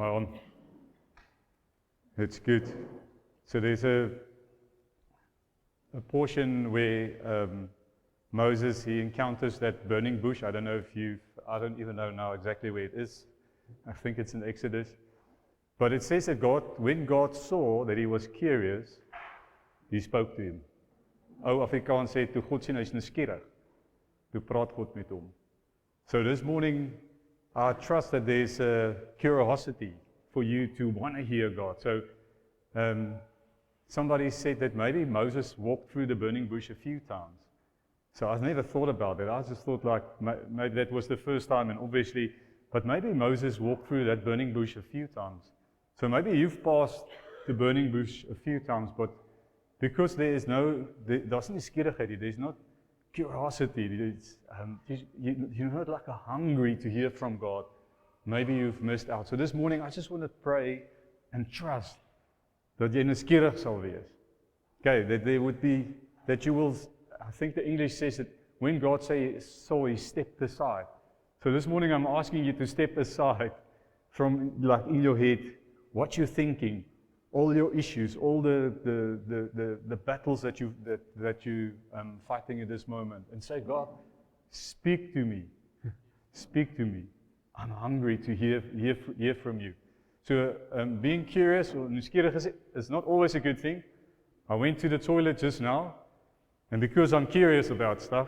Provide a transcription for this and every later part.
Am I on? It's good. So there's a portion where Moses, he encounters that burning bush. I don't even know now exactly where it is. I think it's in Exodus. But it says that when God saw that he was curious, he spoke to him. Ou Afrikaans sê, toe God sien hy's nuuskierig, toe praat God met hom. So this morning, I trust that there's a curiosity for you to want to hear God. So somebody said that maybe Moses walked through the burning bush a few times. So I've never thought about that. I just thought like maybe that was the first time, and obviously, but maybe Moses walked through that burning bush a few times. So maybe you've passed the burning bush a few times, but because there's not curiosity, you're not like a hungry to hear from God, maybe you've missed out. So this morning, I just want to pray and trust that jy nuuskierig sal wees. Okay, that there would be, that you will, I think the English says that when God saw, he stepped aside. So this morning, I'm asking you to step aside from, like in your head, what you're thinking, all your issues, all the battles that you fighting at this moment, and say, God, speak to me, speak to me. I'm hungry to hear from you. So being curious or nuuskierig is not always a good thing. I went to the toilet just now, and because I'm curious about stuff,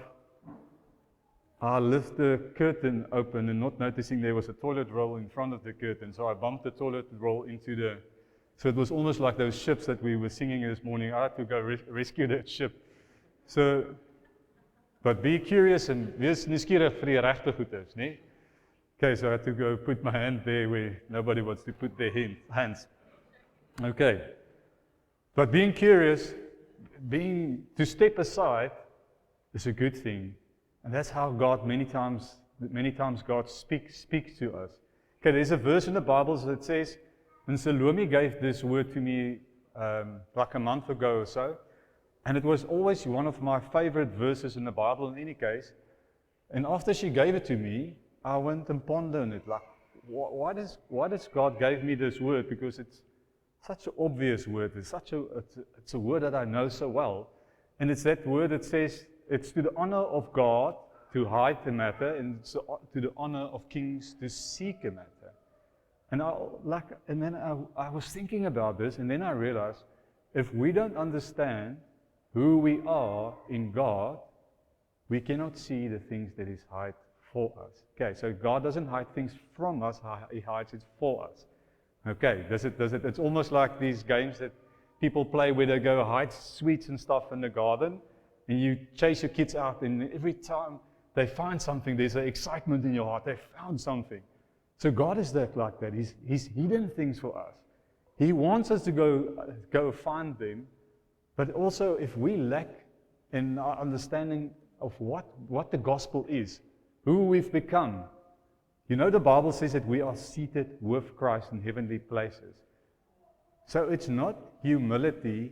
I left the curtain open and not noticing there was a toilet roll in front of the curtain. So I bumped the toilet roll into the. So it was almost like those ships that we were singing this morning. I had to go rescue that ship. So, but be curious and wees nuuskierig vir die regte goeders, né? Okay, so I had to go put my hand there where nobody wants to put their hands. Okay. But being curious, to step aside is a good thing. And that's how God many times God speaks to us. Okay, there's a verse in the Bible that says, and Salome gave this word to me like a month ago or so, and it was always one of my favorite verses in the Bible in any case. And after she gave it to me, I went and pondered on it, like, why does God give me this word? Because it's such an obvious word. It's a word that I know so well, and it's that word that says it's to the honor of God to hide the matter, and it's to the honor of kings to seek a matter. And then I was thinking about this, and then I realized, if we don't understand who we are in God, we cannot see the things that He hides for us. Okay, so God doesn't hide things from us, He hides it for us. Okay, it's almost like these games that people play where they go hide sweets and stuff in the garden, and you chase your kids out, and every time they find something, there's an excitement in your heart. They found something. So God is like that. He's hidden things for us. He wants us to go find them, but also if we lack in our understanding of what the gospel is, who we've become. You know, the Bible says that we are seated with Christ in heavenly places. So it's not humility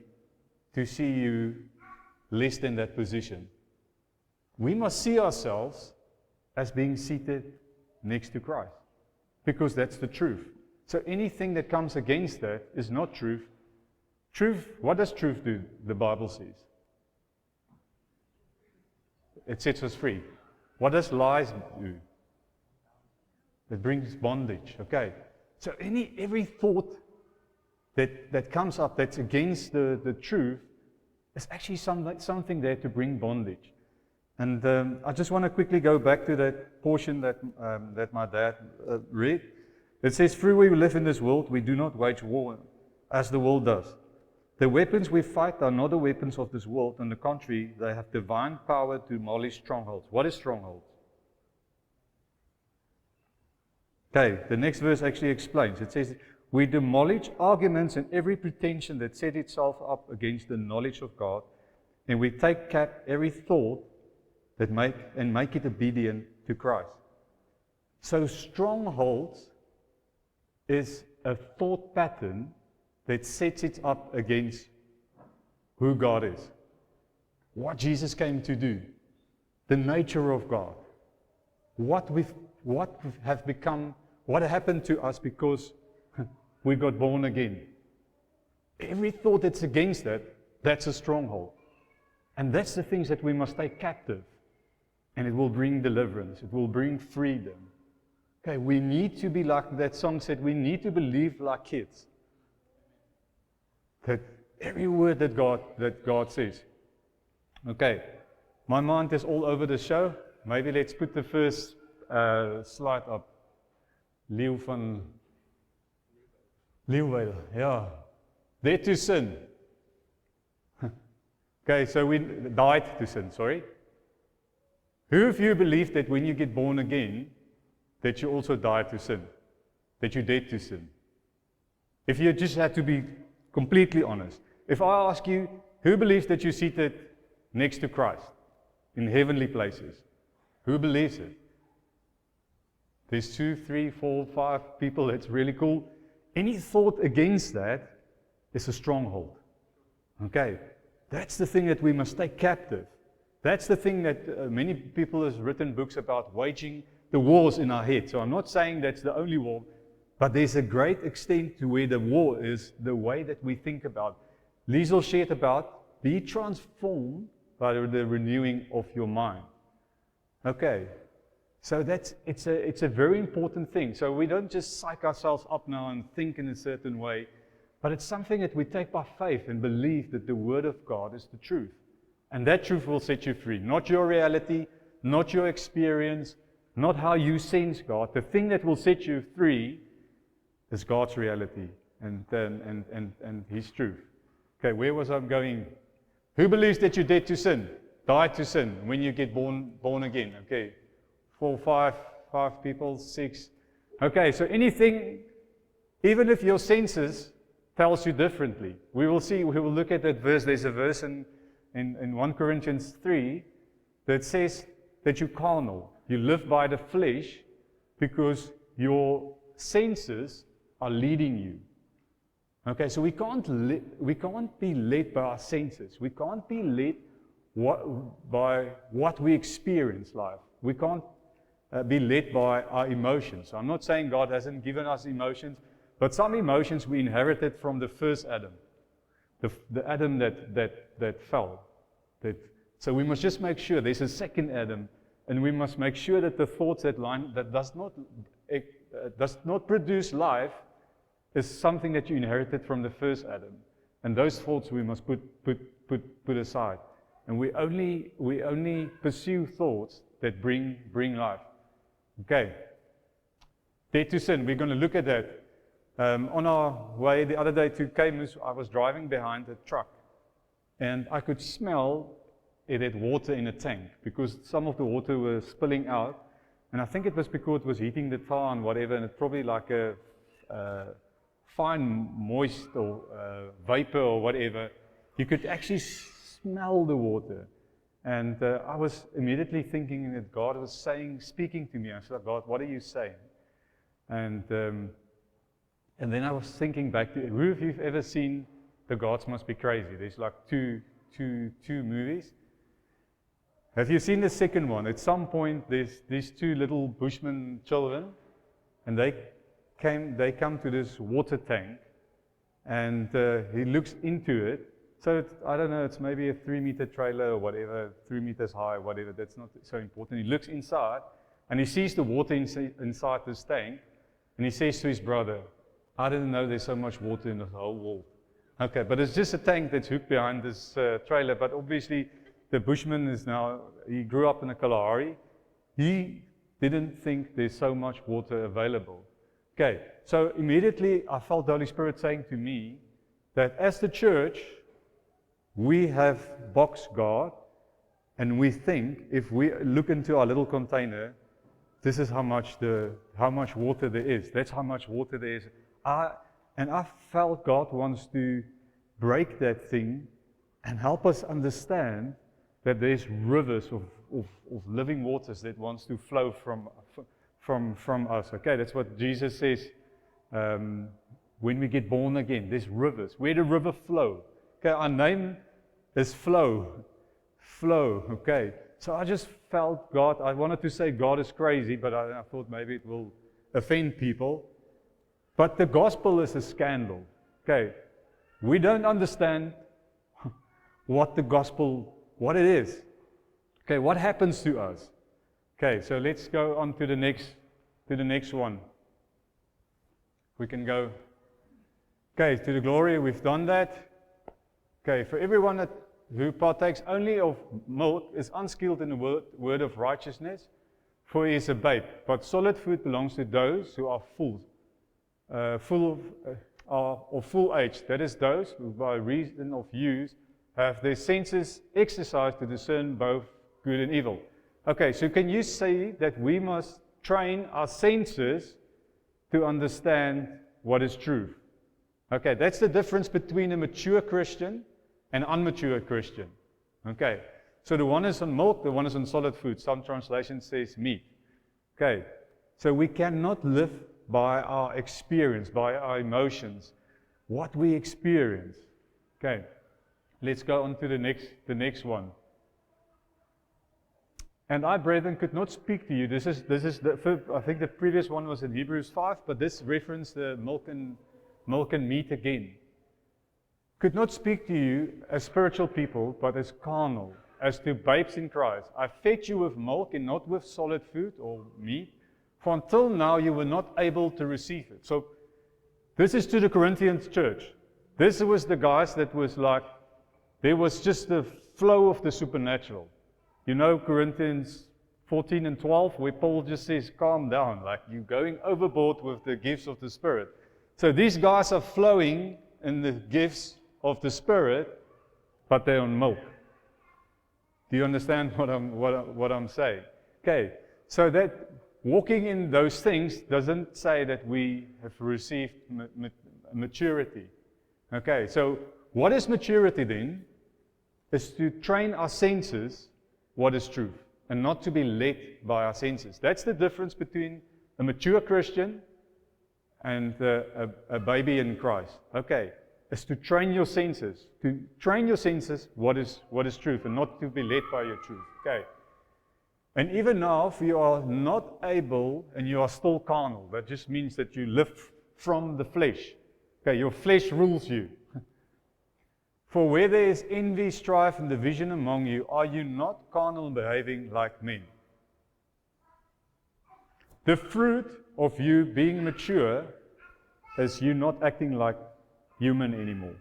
to see you less than that position. We must see ourselves as being seated next to Christ, because that's the truth. So anything that comes against that is not truth. Truth, what does truth do? The Bible says. It sets us free. What does lies do? It brings bondage. Okay. So every thought that comes up that's against the truth is actually something there to bring bondage. And I just want to quickly go back to that portion that my dad read. It says, "Through we live in this world, we do not wage war as the world does. The weapons we fight are not the weapons of this world. On the contrary, they have divine power to demolish strongholds." What is strongholds? Okay, the next verse actually explains. It says, "We demolish arguments and every pretension that set itself up against the knowledge of God, and we take cap every thought that make it obedient to Christ." So strongholds is a thought pattern that sets it up against who God is, what Jesus came to do, the nature of God, what have become, what happened to us because we got born again. Every thought that's against that, that's a stronghold. And that's the things that we must take captive. And it will bring deliverance. It will bring freedom. Okay, we need to be like that song said, we need to believe like kids. That every word that God says. Okay, my mind is all over the show. Maybe let's put the first slide up. Leeuw van Leeuwydel, yeah. Dead to sin. Okay, so we died to sin, sorry. Who of you believe that when you get born again, that you also died to sin? That you're dead to sin? If you just had to be completely honest. If I ask you, who believes that you're seated next to Christ in heavenly places? Who believes it? There's 2, 3, 4, 5 people. That's really cool. Any thought against that is a stronghold. Okay, that's the thing that we must take captive. That's the thing that many people have written books about, waging the wars in our head. So I'm not saying that's the only war, but there's a great extent to where the war is the way that we think about. Liesel shared about, be transformed by the renewing of your mind. Okay, so it's a very important thing. So we don't just psych ourselves up now and think in a certain way, but it's something that we take by faith and believe that the Word of God is the truth. And that truth will set you free. Not your reality, not your experience, not how you sense God. The thing that will set you free is God's reality and His truth. Okay, where was I going? Who believes that you're dead to sin? Died to sin when you get born again? Okay, 4, 5 people, 6. Okay, so anything, even if your senses tells you differently. We will look at that verse. There's a verse in 1 Corinthians 3 that says that you're carnal. You live by the flesh because your senses are leading you. Okay, so we can't be led by our senses. We can't be led by what we experience life. We can't be led by our emotions. So I'm not saying God hasn't given us emotions, but some emotions we inherited from the first Adam, the Adam that fell. So we must just make sure there's a second Adam, and we must make sure that the thoughts that does not produce life is something that you inherited from the first Adam, and those thoughts we must put aside, and we only pursue thoughts that bring life. Okay, dead to sin. We're going to look at that. On our way the other day to Camus, I was driving behind a truck, and I could smell it had water in a tank because some of the water was spilling out, and I think it was because it was heating the tar and whatever, and it's probably like a fine moist or vapor or whatever. You could actually smell the water, and I was immediately thinking that God was speaking to me. I said, God, what are you saying? And then I was thinking back to, who of you have ever seen The Gods Must Be Crazy? There's like two movies. Have you seen the second one? At some point, there's these 2 little Bushman children, and they come to this water tank, and he looks into it. So I don't know, it's maybe a 3-meter trailer or whatever, 3 meters high, whatever. That's not so important. He looks inside, and he sees the water inside this tank, and he says to his brother, I didn't know there's so much water in the whole world. Okay, but it's just a tank that's hooked behind this trailer. But obviously, the Bushman he grew up in the Kalahari. He didn't think there's so much water available. Okay, so immediately I felt the Holy Spirit saying to me that as the church, we have boxed God, and we think if we look into our little container, this is how much water there is. That's how much water there is. I felt God wants to break that thing and help us understand that there's rivers of living waters that wants to flow from us. Okay, that's what Jesus says when we get born again. There's rivers. Where the river flow. Okay, our name is Flow. Okay. So I just felt I wanted to say God is crazy, but I thought maybe it will offend people. But the gospel is a scandal. Okay, we don't understand what the gospel, what it is. Okay, what happens to us? Okay, so let's go on to the next one. We can go. Okay, to the glory, we've done that. Okay, for everyone who partakes only of milk is unskilled in the word of righteousness, for he is a babe. But solid food belongs to those who are full age. That is those who, by reason of use, have their senses exercised to discern both good and evil. Okay, so can you say that we must train our senses to understand what is truth? Okay, that's the difference between a mature Christian and an immature Christian. Okay, so the one is on milk, the one is on solid food. Some translation says meat. Okay, so we cannot live by our experience, by our emotions, what we experience. Okay, let's go on to the next one. And I, brethren, could not speak to you. This is I think the previous one was in Hebrews 5, but this referenced the milk and meat again. Could not speak to you as spiritual people, but as carnal, as to babes in Christ. I fed you with milk and not with solid food or meat, for until now you were not able to receive it. So this is to the Corinthian church. This was the guys that was like, there was just the flow of the supernatural. You know, Corinthians 14 and 12, where Paul just says, calm down, like you're going overboard with the gifts of the Spirit. So these guys are flowing in the gifts of the Spirit, but they're on milk. Do you understand what I'm saying? Okay, so that walking in those things doesn't say that we have received maturity. Okay, so what is maturity then? Is to train our senses what is truth, and not to be led by our senses. That's the difference between a mature Christian and a baby in Christ. Okay, is to train your senses. To train your senses what is truth, and not to be led by your truth. Okay. And even now, if you are not able, and you are still carnal, that just means that you live from the flesh. Okay, your flesh rules you. For where there is envy, strife, and division among you, are you not carnal and behaving like men? The fruit of you being mature is you not acting like human anymore.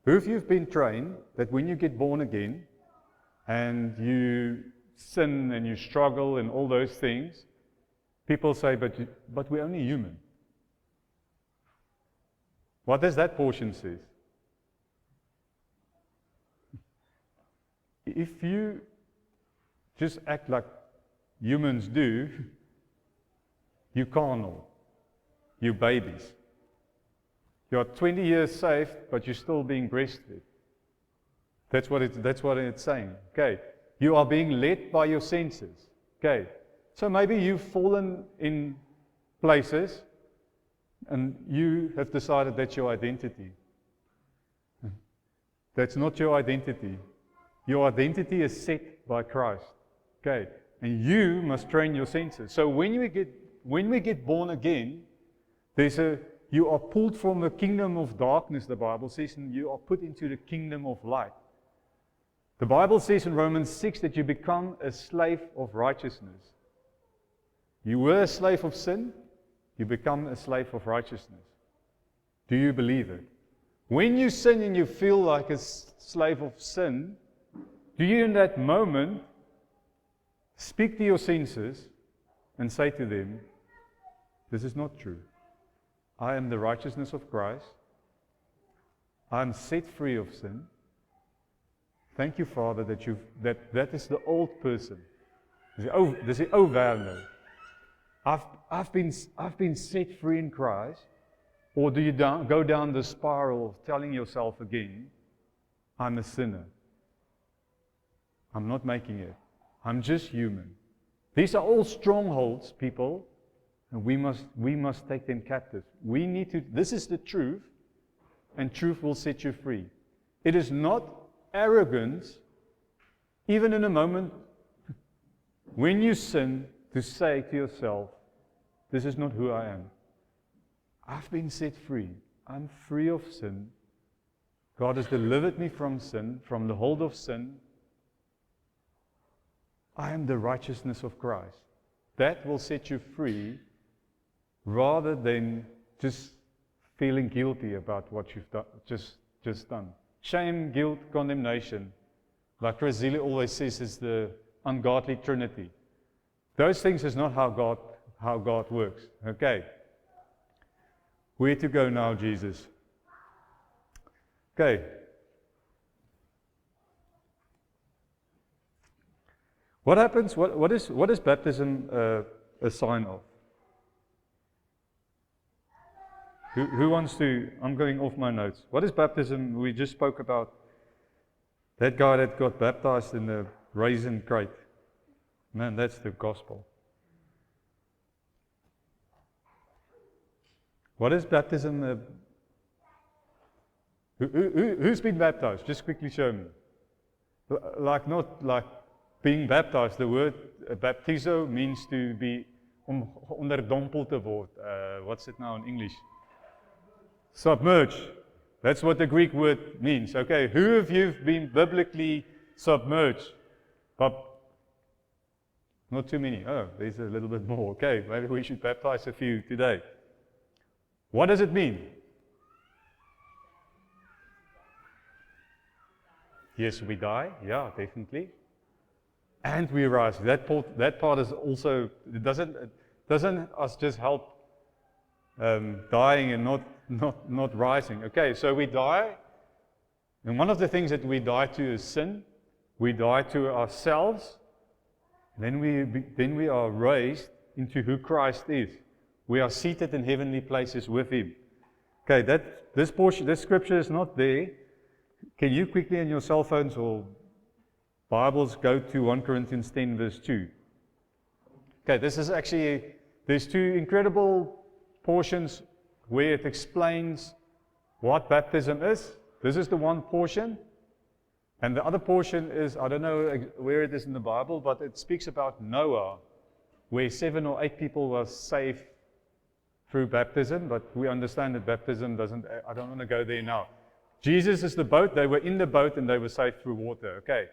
Who of you have been trained that when you get born again and you sin and you struggle and all those things, people say, but we're only human. What does that portion say? If you just act like humans do, you're carnal. You're babies. You're 20 years saved, but you're still being breastfed. That's what it's saying. Okay. You are being led by your senses. Okay. So maybe you've fallen in places and you have decided that's your identity. That's not your identity. Your identity is set by Christ. Okay. And you must train your senses. So when we get born again, you are pulled from the kingdom of darkness, the Bible says, and you are put into the kingdom of light. The Bible says in Romans 6 that you become a slave of righteousness. You were a slave of sin, you become a slave of righteousness. Do you believe it? When you sin and you feel like a slave of sin, do you in that moment speak to your senses and say to them, this is not true. I am the righteousness of Christ. I am set free of sin. Thank you, Father, that is the old person. They say, oh, Werner, I've been set free in Christ. Or do you go down the spiral of telling yourself again, I'm a sinner. I'm not making it. I'm just human. These are all strongholds, people, and we must take them captive. This is the truth, and truth will set you free. It is not arrogance, even in a moment when you sin, to say to yourself, this is not who I am. I've been set free. I'm free of sin. God has delivered me from sin, from the hold of sin. I am the righteousness of Christ. That will set you free rather than just feeling guilty about what you've just done. Shame, guilt, condemnation, like Chris Zealy always says, is the ungodly trinity. Those things is not how God works. Okay. Where to go now, Jesus? Okay. What happens? What is baptism a sign of? Who wants to? I'm going off my notes. What is baptism? We just spoke about that guy that got baptized in the raisin crate. Man, that's the gospel. What is baptism? Who's been baptized? Just quickly show me. Not like being baptized. The word baptizo means to be onderdompeld te word. What's it now in English? Submerge. That's what the Greek word means. Okay, who of you have been biblically submerged? Not too many. Oh, there's a little bit more. Okay, maybe we should baptize a few today. What does it mean? Yes, we die. Yeah, definitely. And we rise. That part is also, it doesn't us just help dying and not rising. Okay, so we die, and one of the things that we die to is sin. We die to ourselves, and then we are raised into who Christ is. We are seated in heavenly places with Him. Okay, this scripture is not there. Can you quickly on your cell phones or Bibles go to 1 Corinthians 10 verse 2? Okay, this is actually, there's two incredible portions where it explains what baptism is. This is the one portion. And the other portion is, I don't know where it is in the Bible, but it speaks about Noah, where 7 or 8 people were saved through baptism, but we understand that baptism doesn't, I don't want to go there now. Jesus is the boat. They were in the boat and they were saved through water. Okay.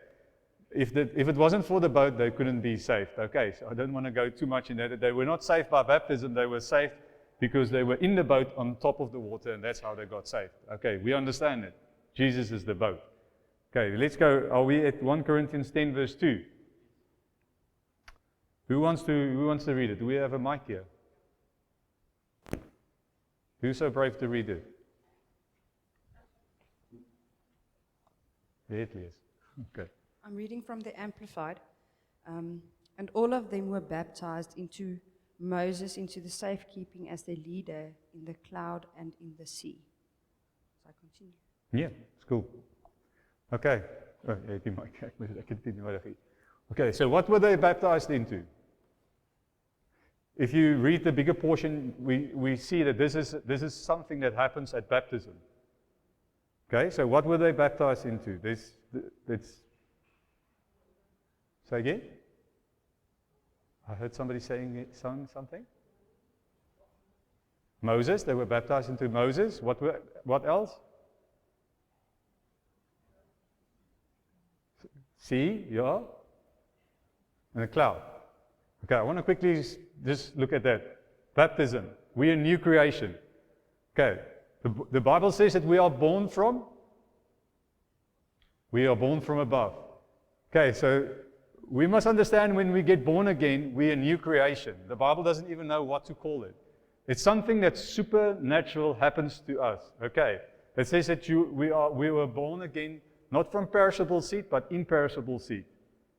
If it wasn't for the boat, they couldn't be saved. Okay, so I don't want to go too much in that. They were not saved by baptism. They were saved because they were in the boat on top of the water, and that's how they got saved. Okay, we understand it. Jesus is the boat. Okay, let's go. Are we at 1 Corinthians 10 verse 2? Who wants to read it? Do we have a mic here? Who's so brave to read it? There it is. Okay. I'm reading from the Amplified. And all of them were baptized into Moses, into the safekeeping as their leader in the cloud and in the sea. So I continue. Yeah, it's cool. Okay. Okay, so what were they baptized into? If you read the bigger portion, we see that this is something that happens at baptism. Okay, so what were they baptized into? Say again? I heard somebody saying something. Moses, they were baptized into Moses. What else? Sea, yeah. And a cloud. Okay, I want to quickly just look at that. Baptism. We are a new creation. Okay. The Bible says that we are born from above. Okay, so we must understand when we get born again, we are a new creation. The Bible doesn't even know what to call it. It's something that supernatural happens to us. Okay, it says that we were born again, not from perishable seed, but imperishable seed.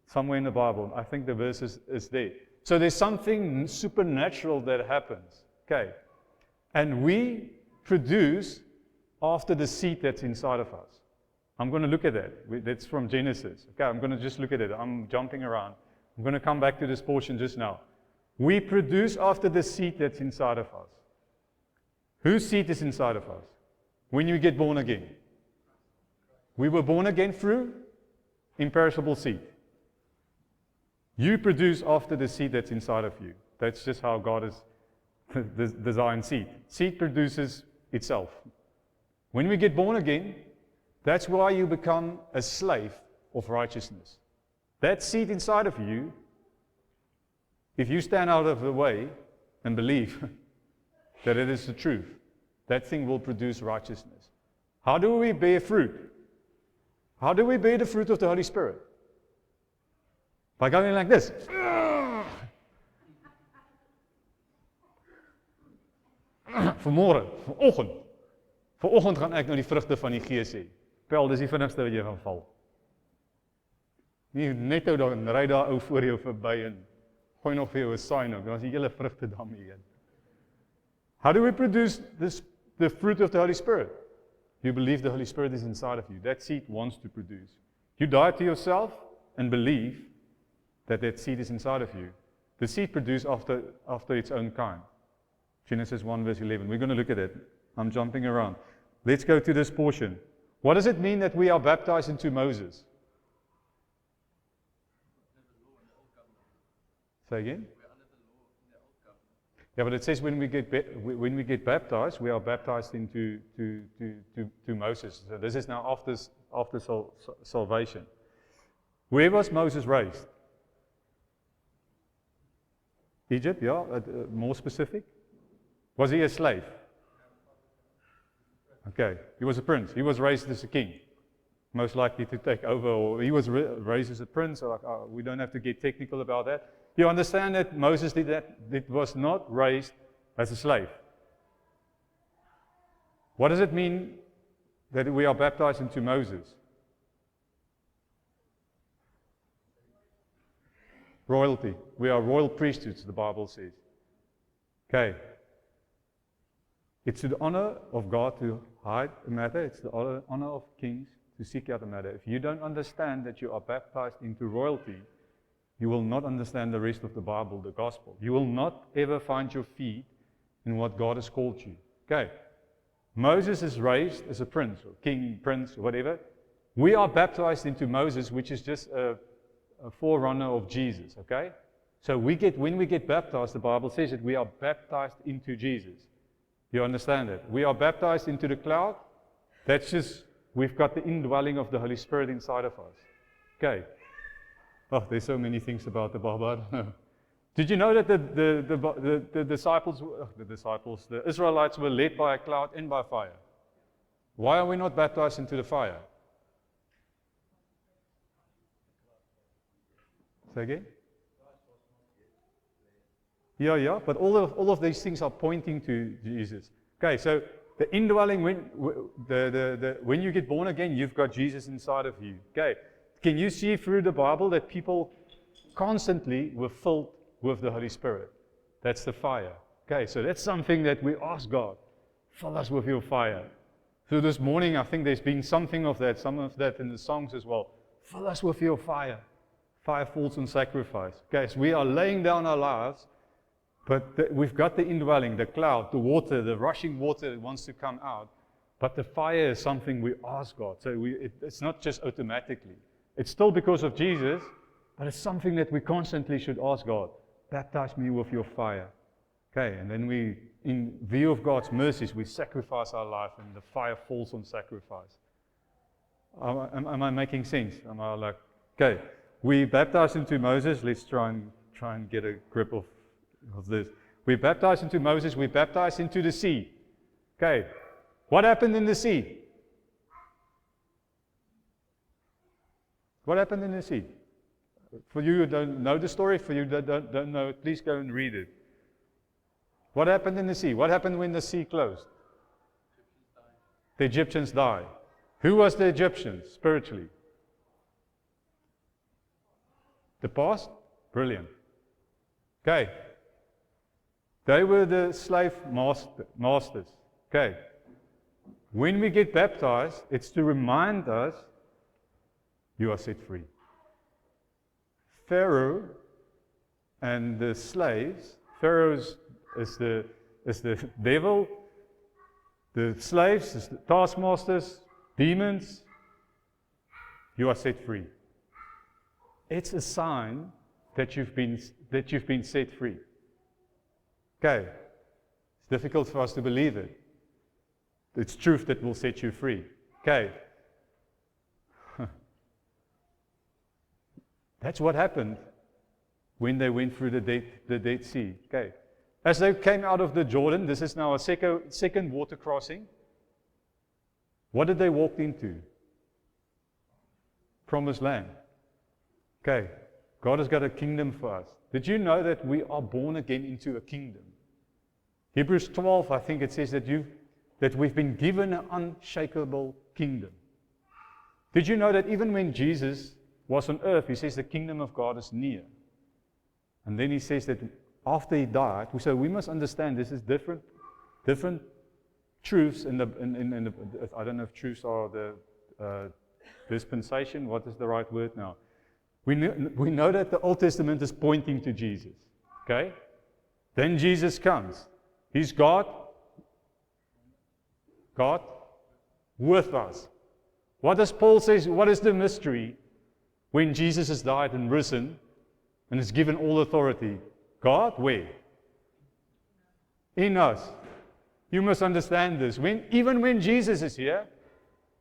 Somewhere in the Bible, I think the verse is there. So there's something supernatural that happens. Okay, and we produce after the seed that's inside of us. I'm going to look at that. That's from Genesis. Okay, I'm going to just look at it. I'm jumping around. I'm going to come back to this portion just now. We produce after the seed that's inside of us. Whose seed is inside of us? When you get born again. We were born again through imperishable seed. You produce after the seed that's inside of you. That's just how God has designed seed. Seed produces itself. When we get born again, that's why you become a slave of righteousness. That seed inside of you, if you stand out of the way and believe that it is the truth, that thing will produce righteousness. How do we bear fruit? How do we bear the fruit of the Holy Spirit? By going like this. Vanoggend gaan ek nou die vrugte van die Gees hê. Pel, dis die vinnigste wat jy gaan val. Nie net ou dan ry daar ou voor jou verby en gooi nog vir jou 'n sign ook. Dan is die hele vrugte daarmee in. How do we produce the fruit of the Holy Spirit? You believe the Holy Spirit is inside of you. That seed wants to produce. You die to yourself and believe that seed is inside of you. The seed produces after its own kind. Genesis 1 verse 11. We're going to look at it. I'm jumping around. Let's go to this portion. What does it mean that we are baptized into Moses? Say again? Yeah, but it says when we get baptized, we are baptized into to Moses. So this is now after salvation. Where was Moses raised? Egypt, yeah. More specific. Was he a slave? Okay, he was a prince. He was raised as a king, most likely to take over, or he was raised as a prince. So we don't have to get technical about that. You understand that Moses was not raised as a slave. What does it mean that we are baptized into Moses? Royalty. We are royal priesthoods, the Bible says. Okay. It's the honor of God to hide a matter. It's the honor of kings to seek out a matter. If you don't understand that you are baptized into royalty, you will not understand the rest of the Bible, the gospel. You will not ever find your feet in what God has called you. Okay. Moses is raised as a prince, or king, prince, or whatever. We are baptized into Moses, which is just a forerunner of Jesus. Okay. So when we get baptized, the Bible says that we are baptized into Jesus. You understand it? We are baptized into the cloud. That's just, we've got the indwelling of the Holy Spirit inside of us. Okay. Oh, there's so many things about the Bible. I don't know. Did you know that the Israelites were led by a cloud and by fire? Why are we not baptized into the fire? Say again? Yeah, but all of these things are pointing to Jesus. Okay, so the indwelling, when you get born again, you've got Jesus inside of you. Okay, can you see through the Bible that people constantly were filled with the Holy Spirit? That's the fire. Okay, so that's something that we ask God, fill us with your fire. So this morning, I think there's been some of that in the songs as well. Fill us with your fire. Fire falls on sacrifice. Okay, so we are laying down our lives. But we've got the indwelling, the cloud, the water, the rushing water that wants to come out. But the fire is something we ask God. So it's not just automatically. It's still because of Jesus, but it's something that we constantly should ask God. Baptize me with your fire. Okay, and then we, in view of God's mercies, we sacrifice our life and the fire falls on sacrifice. Am I making sense? Am I like, okay, we baptized into Moses. Let's try and get a grip of this. We baptized into Moses, we baptized into the sea. Okay, what happened in the sea? What happened in the sea? For you who don't know the story, for you who don't know it, please go and read it. What happened in the sea? What happened when the sea closed? The Egyptians died. Who was the Egyptians spiritually? The past? Brilliant. Okay. They were the slave masters. Okay. When we get baptized, it's to remind us, you are set free. Pharaoh and the slaves, Pharaoh is the devil, the slaves is the taskmasters, demons, you are set free. It's a sign that you've been set free. Okay. It's difficult for us to believe it. It's truth that will set you free. Okay. That's what happened when they went through the Dead Sea. Okay. As they came out of the Jordan, this is now a second water crossing. What did they walk into? Promised land. Okay. God has got a kingdom for us. Did you know that we are born again into a kingdom? Hebrews 12, I think it says that we've been given an unshakable kingdom. Did you know that even when Jesus was on earth, he says the kingdom of God is near. And then he says that after he died, so we must understand this is different truths in the I don't know if truths are the dispensation. What is the right word now? We know that the Old Testament is pointing to Jesus. Okay? Then Jesus comes. He's God with us. What does Paul say? What is the mystery when Jesus has died and risen and is given all authority? God, where? In us. You must understand this. Even when Jesus is here,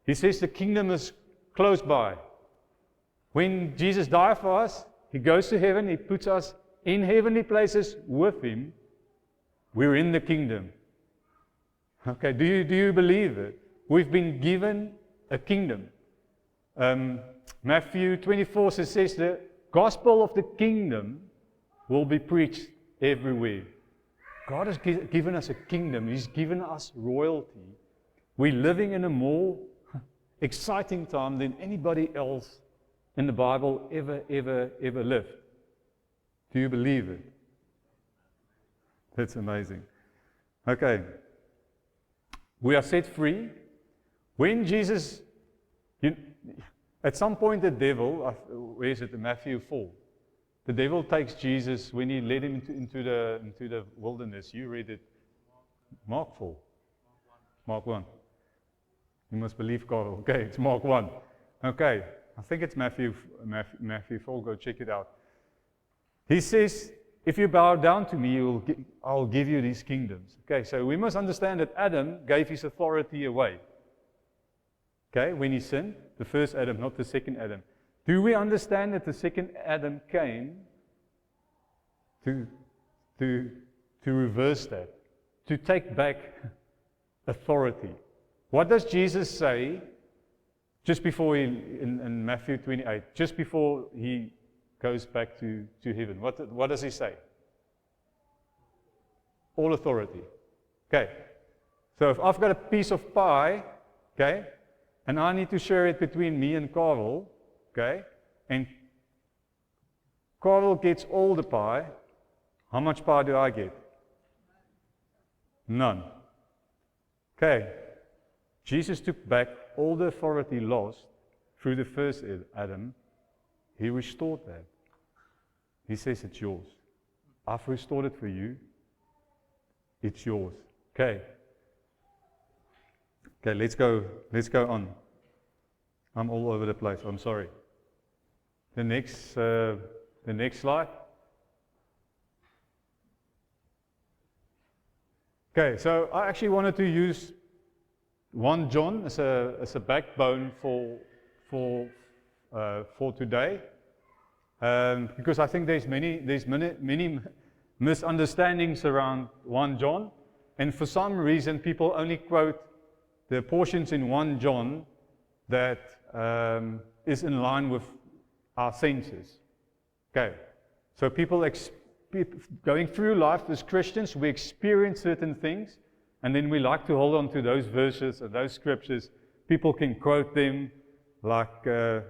he says the kingdom is close by. When Jesus died for us, he goes to heaven, he puts us in heavenly places with him. We're in the kingdom. Okay, do you believe it? We've been given a kingdom. Matthew 24 says the gospel of the kingdom will be preached everywhere. God has given us a kingdom. He's given us royalty. We're living in a more exciting time than anybody else in the Bible ever lived. Do you believe it? That's amazing. Okay. We are set free. When Jesus, at some point the devil, where is it, in Matthew 4, the devil takes Jesus when he led him into the wilderness. You read it. Mark 4. Mark 1. You must believe God. Okay, it's Mark 1. Okay, I think it's Matthew 4. Go check it out. He says, if you bow down to me, I'll give you these kingdoms. Okay, so we must understand that Adam gave his authority away. Okay, when he sinned, the first Adam, not the second Adam. Do we understand that the second Adam came to reverse that, to take back authority? What does Jesus say just before in Matthew 28, just before he goes back to heaven? What does he say? All authority. Okay. So if I've got a piece of pie, okay, and I need to share it between me and Carl, okay, and Carl gets all the pie, how much pie do I get? None. Okay. Jesus took back all the authority lost through the first Adam. He restored that. He says it's yours. I've restored it for you. It's yours. Okay. Okay, let's go on. I'm all over the place. I'm sorry. The next slide. Okay, so I actually wanted to use 1 John as a backbone for today, because I think there's many misunderstandings around 1 John, and for some reason people only quote the portions in 1 John that is in line with our senses. Okay, so people going through life as Christians, we experience certain things, and then we like to hold on to those verses or those scriptures. People can quote them like, okay,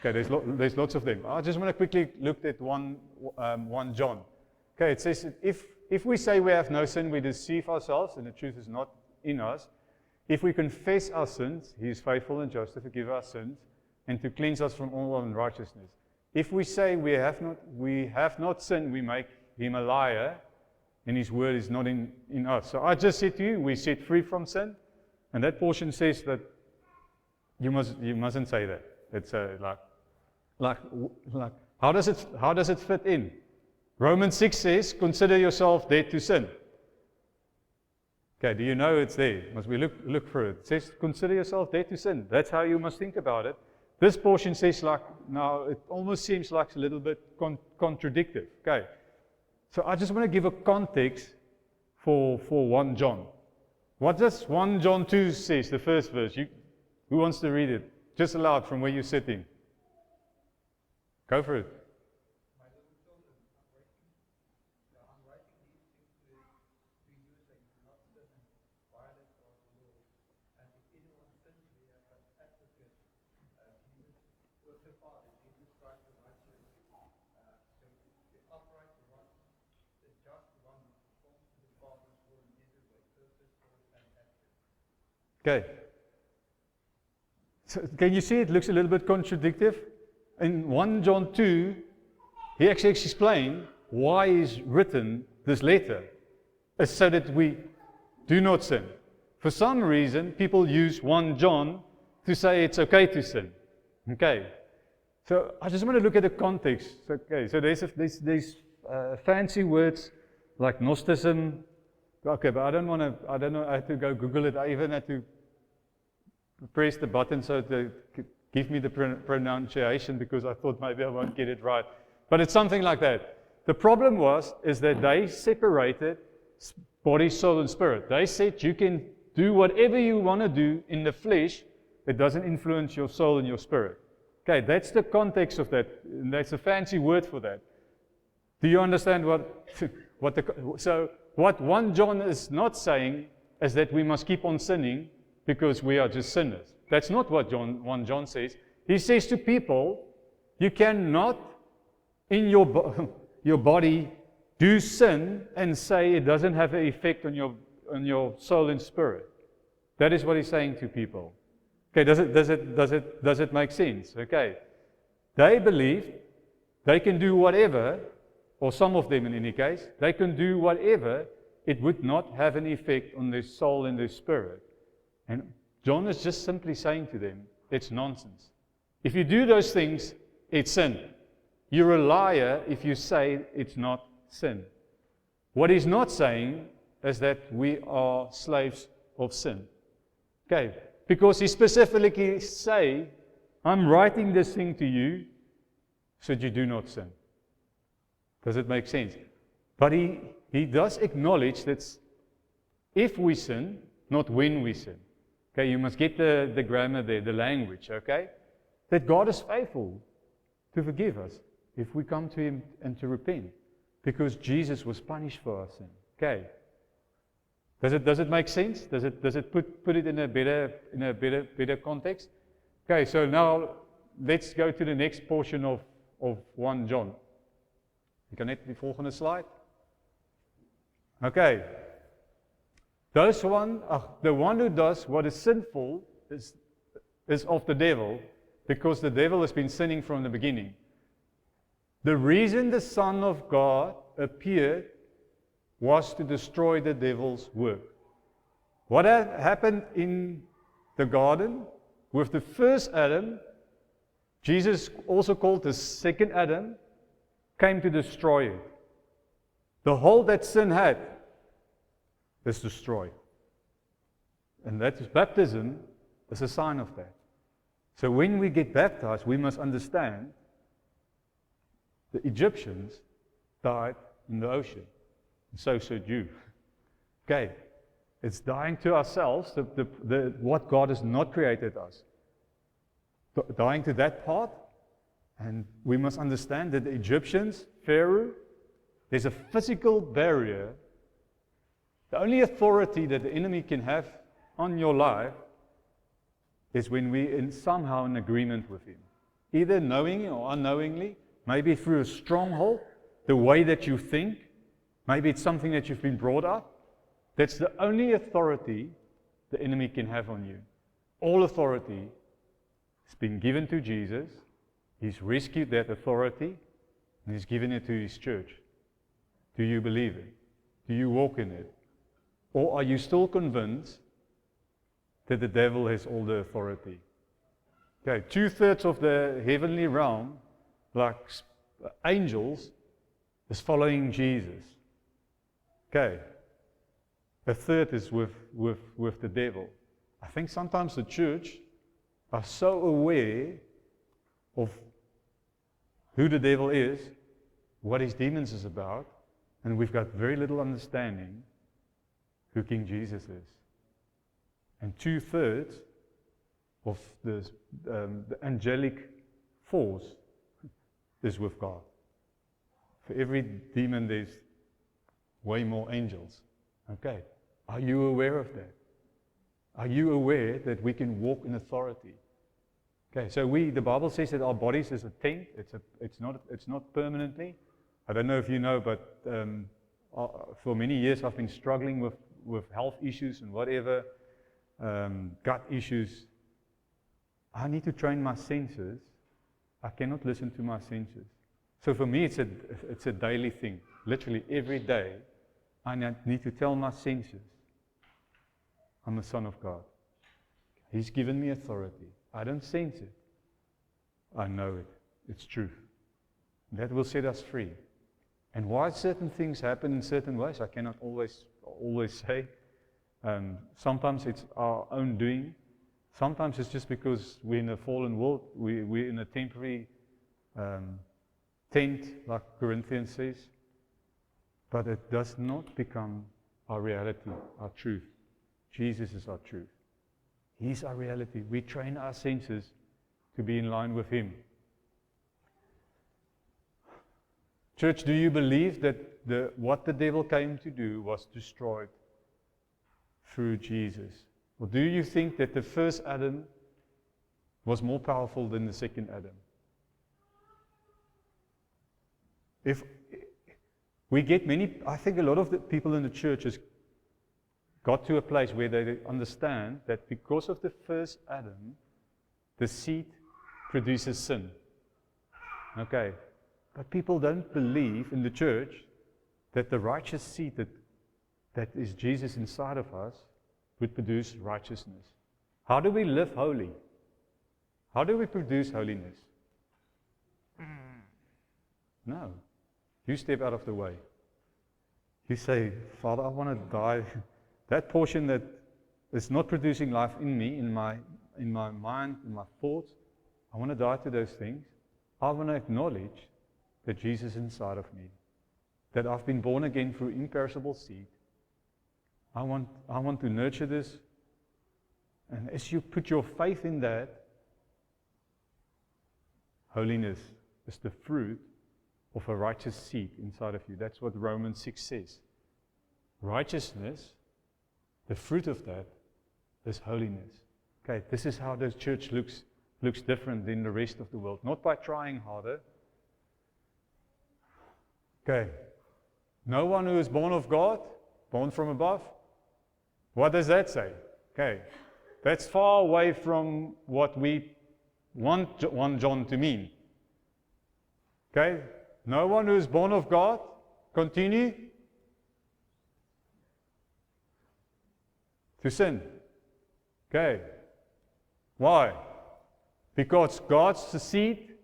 there's lots of them. I just want to quickly look at 1 John. Okay, it says, if we say we have no sin, we deceive ourselves, and the truth is not in us. If we confess our sins, he is faithful and just to forgive our sins and to cleanse us from all unrighteousness. If we say we have not sinned, we make him a liar, and his word is not in us. So I just said to you, we set free from sin, and that portion says that you mustn't say that. It's like How does it fit in? Romans 6 says, consider yourself dead to sin. Okay, do you know it's there? Must we look through it? It says, consider yourself dead to sin. That's how you must think about it. This portion says now it almost seems like a little bit contradictory. Okay, so I just want to give a context for 1 John. What does 1 John 2 says, the first verse? Who wants to read it? Just aloud from where you're sitting. Go for it. Okay. So can you see it looks a little bit contradictory? In 1 John 2, he actually explained why he's written this letter. It's so that we do not sin. For some reason, people use 1 John to say it's okay to sin. Okay. So I just want to look at the context. Okay. So there's fancy words like Gnosticism. Okay, but I don't know, I had to go Google it. I even had to press the button so to give me the pronunciation because I thought maybe I won't get it right. But it's something like that. The problem is that they separated body, soul, and spirit. They said you can do whatever you want to do in the flesh. It doesn't influence your soul and your spirit. Okay, that's the context of that. And that's a fancy word for that. Do you understand what 1 John is not saying is that we must keep on sinning because we are just sinners. That's not what 1 John says. He says to people, you cannot in your body do sin and say it doesn't have an effect on your soul and spirit. That is what he's saying to people. Okay, does it make sense? Okay. They believe they can do whatever, or some of them in any case, they can do whatever, it would not have an effect on their soul and their spirit. And John is just simply saying to them, it's nonsense. If you do those things, it's sin. You're a liar if you say it's not sin. What he's not saying is that we are slaves of sin. Okay, because he specifically say, I'm writing this thing to you so that you do not sin. Does it make sense? But he does acknowledge that if we sin, not when we sin. Okay, you must get the grammar there, the language, okay? That God is faithful to forgive us if we come to Him and to repent. Because Jesus was punished for our sin. Okay. Does it make sense? Does it put it in a better context? Okay, so now let's go to the next portion of 1 John. Je kan net die volgende slide. Okay. The one who does what is sinful is of the devil, because the devil has been sinning from the beginning. The reason the Son of God appeared was to destroy the devil's work. What had happened in the garden with the first Adam, Jesus also called the second Adam, came to destroy it. The hold that sin had is destroyed. And that is baptism is a sign of that. So when we get baptized, we must understand the Egyptians died in the ocean. And so should you. Okay. It's dying to ourselves, what God has not created us. Dying to that part. And we must understand that the Egyptians, Pharaoh, there's a physical barrier. The only authority that the enemy can have on your life is when we're somehow in agreement with him. Either knowingly or unknowingly, maybe through a stronghold, the way that you think, maybe it's something that you've been brought up. That's the only authority the enemy can have on you. All authority has been given to Jesus. He's rescued that authority and He's given it to His church. Do you believe it? Do you walk in it? Or are you still convinced that the devil has all the authority? Okay, 2/3 of the heavenly realm, like angels is following Jesus. Okay. A third is with the devil. I think sometimes the church are so aware of who the devil is, what his demons is about, and we've got very little understanding who King Jesus is. And 2/3 of the angelic force is with God. For every demon, there's way more angels. Okay. Are you aware of that? Are you aware that we can walk in authority? Okay, so the Bible says that our bodies is a tent. It's not permanently. I don't know if you know, but for many years I've been struggling with health issues and whatever, gut issues. I need to train my senses. I cannot listen to my senses. So for me, it's a daily thing. Literally every day, I need to tell my senses, I'm a son of God. He's given me authority. I don't sense it. I know it. It's truth. That will set us free. And why certain things happen in certain ways, I cannot always say. Sometimes it's our own doing. Sometimes it's just because we're in a fallen world. We're in a temporary tent, like Corinthians says. But it does not become our reality, our truth. Jesus is our truth. He's our reality. We train our senses to be in line with Him. Church, do you believe that what the devil came to do was destroyed through Jesus? Or do you think that the first Adam was more powerful than the second Adam? If we get I think a lot of the people in the church has got to a place where they understand that because of the first Adam, the seed produces sin. Okay. But people don't believe in the church that the righteous seed that is Jesus inside of us would produce righteousness. How do we live holy? How do we produce holiness? No. You step out of the way. You say, Father, I want to die. That portion that is not producing life in me, in my mind, in my thoughts, I want to die to those things. I want to acknowledge that Jesus is inside of me, that I've been born again through imperishable seed. I want to nurture this. And as you put your faith in that, holiness is the fruit of a righteous seed inside of you. That's what Romans 6 says. Righteousness, the fruit of that, is holiness. Okay, this is how the church looks different than the rest of the world. Not by trying harder. Okay, no one who is born of God, born from above. What does that say? Okay, that's far away from what we want 1 John to mean. Okay, no one who is born of God, continue to sin. Okay, why? Because God's the seed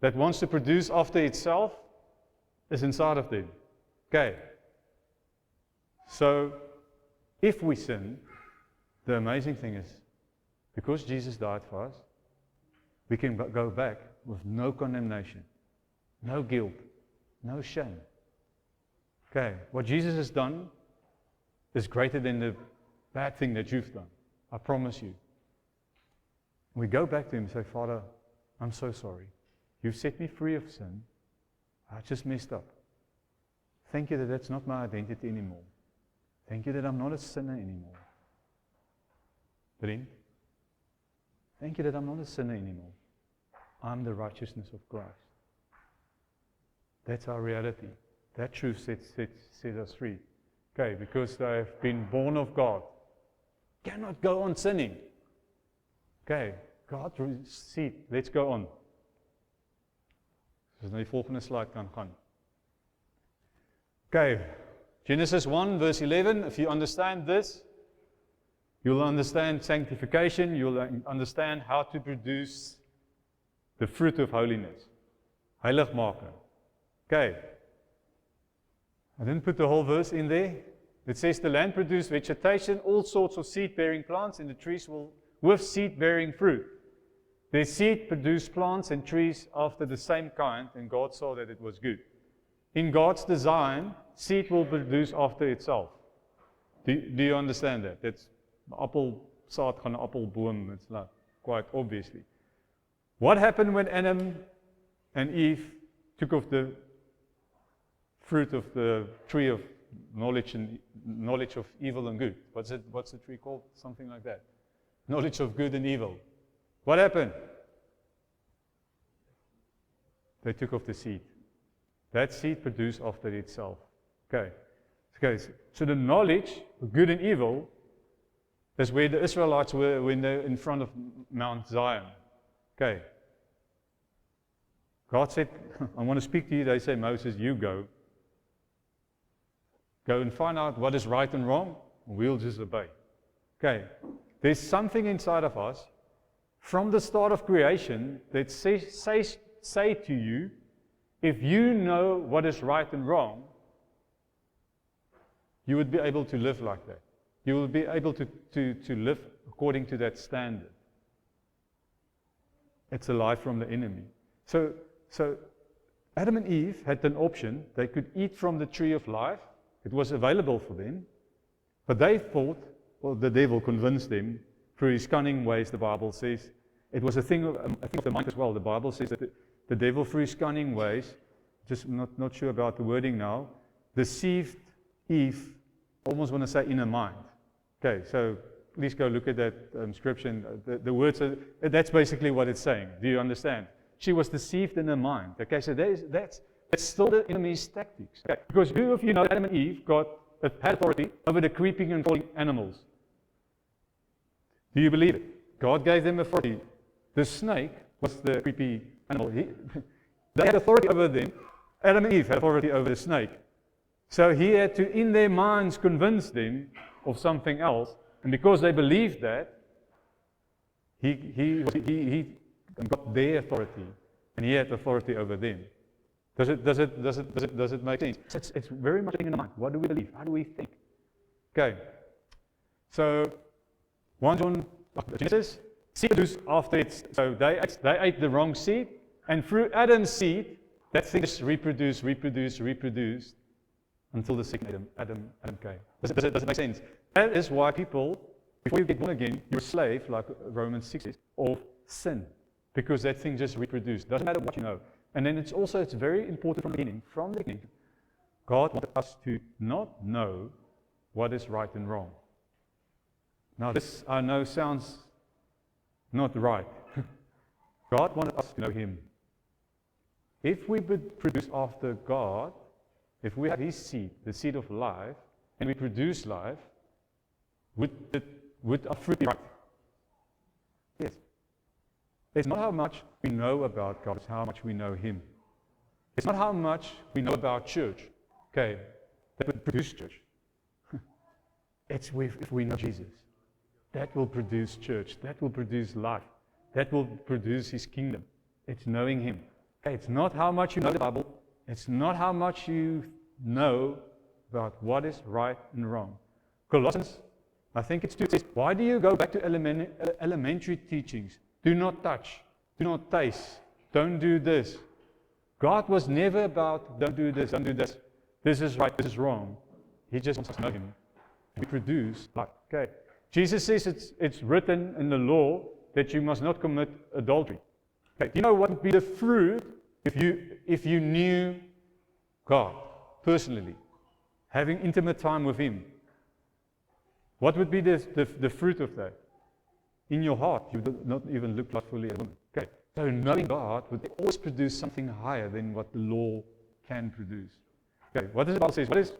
that wants to produce after itself is inside of them. Okay. So, if we sin, the amazing thing is, because Jesus died for us, we can go back with no condemnation, no guilt, no shame. Okay. What Jesus has done is greater than the bad thing that you've done. I promise you. We go back to Him and say, Father, I'm so sorry. You've set me free of sin. I just messed up. Thank you that that's not my identity anymore. Thank you that I'm not a sinner anymore. Brent, thank you that I'm not a sinner anymore. I'm the righteousness of Christ. That's our reality. That truth sets us free. Okay, because they have been born of God. Cannot go on sinning. Okay, God seed. Let's go on. Dus nou die volgende slide kan gaan. Okay, Genesis 1 verse 11, if you understand this, you'll understand sanctification, you'll understand how to produce the fruit of holiness. Heiligmaking. Okay. I didn't put the whole verse in there. It says the land produced vegetation, all sorts of seed-bearing plants, and the trees with seed-bearing fruit. Their seed produced plants and trees after the same kind, and God saw that it was good. In God's design, seed will produce after itself. Do you understand that? It's appel saad gaan 'n appelboom. It's not quite obviously. What happened when Adam and Eve took of the fruit of the tree of knowledge of evil and good? What's the tree called? Something like that. Knowledge of good and evil. What happened? They took off the seed. That seed produced after itself. Okay. So the knowledge of good and evil is where the Israelites were when they're in front of Mount Zion. Okay. God said, I want to speak to you. They say, Moses, you go. Go and find out what is right and wrong. We'll just obey. Okay. There's something inside of us from the start of creation that say to you, if you know what is right and wrong, you would be able to live like that. You will be able to live according to that standard. It's a lie from the enemy. So Adam and Eve had an option. They could eat from the tree of life. It was available for them. But they thought, well, the devil convinced them through his cunning ways, the Bible says. It was a thing of the mind as well. The Bible says that the devil, through his cunning ways, just not sure about the wording now, deceived Eve, almost want to say in her mind. Okay, so please go look at that scripture. The words, that's basically what it's saying. Do you understand? She was deceived in her mind. Okay, so that's still the enemy's tactics. Okay? Because who of you know Adam and Eve had authority over the creeping and crawling animals? Do you believe it? God gave them authority. The snake was the creepy animal. They had authority over them. Adam and Eve had authority over the snake. So he had to, in their minds, convince them of something else. And because they believed that, he got their authority, and he had authority over them. Does it make sense? It's very much in the mind. What do we believe? How do we think? Okay. So 1 John, Genesis, seed produced after it. So they ate the wrong seed, and through Adam's seed, that thing just reproduced until the second Adam came. Does it make sense? That is why people, before you get born again, you're a slave, like Romans 6 says, of sin. Because that thing just reproduced. Doesn't matter what you know. And then it's very important from the beginning. God wanted us to not know what is right and wrong. Now this, I know, sounds not right. God wanted us to know Him. If we would produce after God, if we have His seed, the seed of life, and we produce life, would our fruit be right? Yes. It's not how much we know about God, it's how much we know Him. It's not how much we know about church, okay, that would produce church. It's if we know Jesus. That will produce church. That will produce life. That will produce His kingdom. It's knowing Him. Okay, it's not how much you know the Bible. It's not how much you know about what is right and wrong. Colossians, I think it's 2, it says, why do you go back to elementary teachings? Do not touch. Do not taste. Don't do this. God was never about, don't do this, don't do this. This is right, this is wrong. He just wants us to know Him. We produce life. Okay. Jesus says it's written in the law that you must not commit adultery. Okay. Do you know what would be the fruit if you knew God personally, having intimate time with Him? What would be the fruit of that? In your heart, you would not even look like fully a woman. Okay. So knowing God would always produce something higher than what the law can produce. Okay. What does the Bible say? What is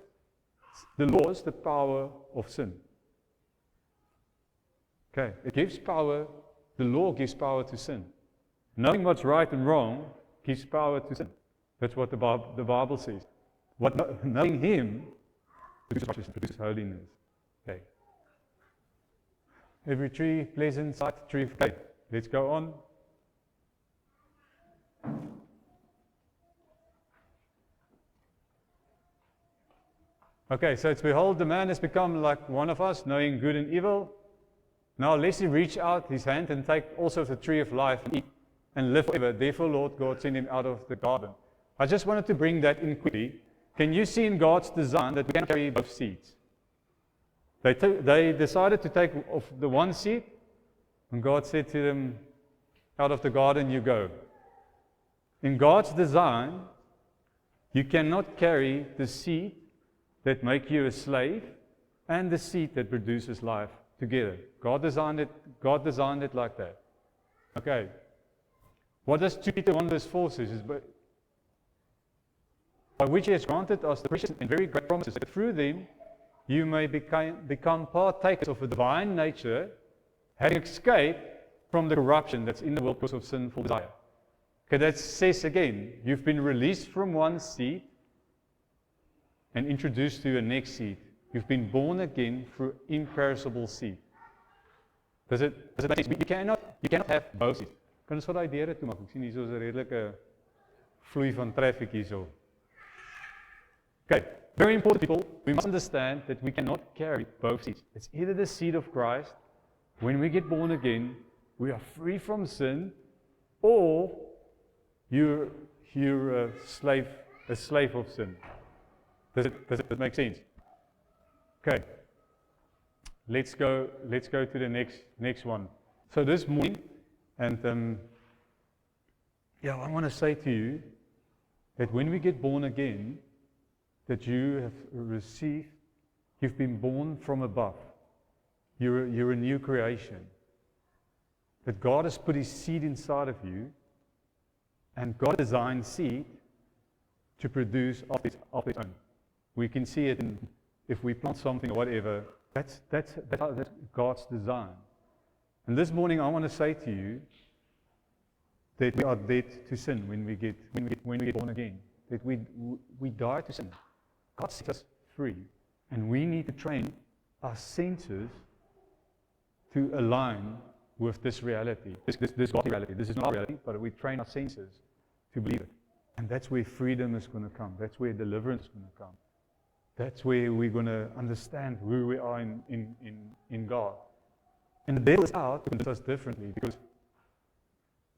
the law? Is the power of sin. Okay. It gives power. The law gives power to sin. Knowing what's right and wrong gives power to sin. That's what the Bible says. Knowing Him produces righteousness, produces holiness. Okay. Every tree, pleasant sight, tree. Okay, let's go on. Okay, so it's behold, the man has become like one of us, knowing good and evil. Now lest he reach out his hand and take also of the tree of life and eat and live forever. Therefore, Lord God sent him out of the garden. I just wanted to bring that in quickly. Can you see in God's design that we can carry both seeds? They decided to take of the one seed, and God said to them, out of the garden you go. In God's design, you cannot carry the seed that make you a slave and the seed that produces life together. God designed it like that. Okay. What does 2 Peter 1 verse 4 says? By which he has granted us the precious and very great promises, that through them you may become partakers of the divine nature, having escaped from the corruption that's in the world because of sinful desire. Okay, that says again, you've been released from one seed and introduced to a next seed. You've been born again through imperishable seed. Does it make sense? You cannot have both seeds. Kan ons wat daai deure toe maak? Ek sien hier is 'n redelike vloei van traffic hierso. Okay, very important people, we must understand that we cannot carry both seeds. It's either the seed of Christ, when we get born again, we are free from sin, or you're a slave of sin. Does it make sense? Okay. Let's go to the next one. So this morning, and I want to say to you that when we get born again, that you've been born from above. You're a new creation. That God has put His seed inside of you, and God designed seed to produce of its own. We can see it if we plant something or whatever. That's God's design. And this morning I want to say to you that we are dead to sin when we get born again. That we die to sin. God sets us free, and we need to train our senses to align with this reality, this godly reality. This is not our reality, but we train our senses to believe it. And that's where freedom is going to come. That's where deliverance is going to come. That's where we're going to understand who we are in God. And the devil is out to do us differently, because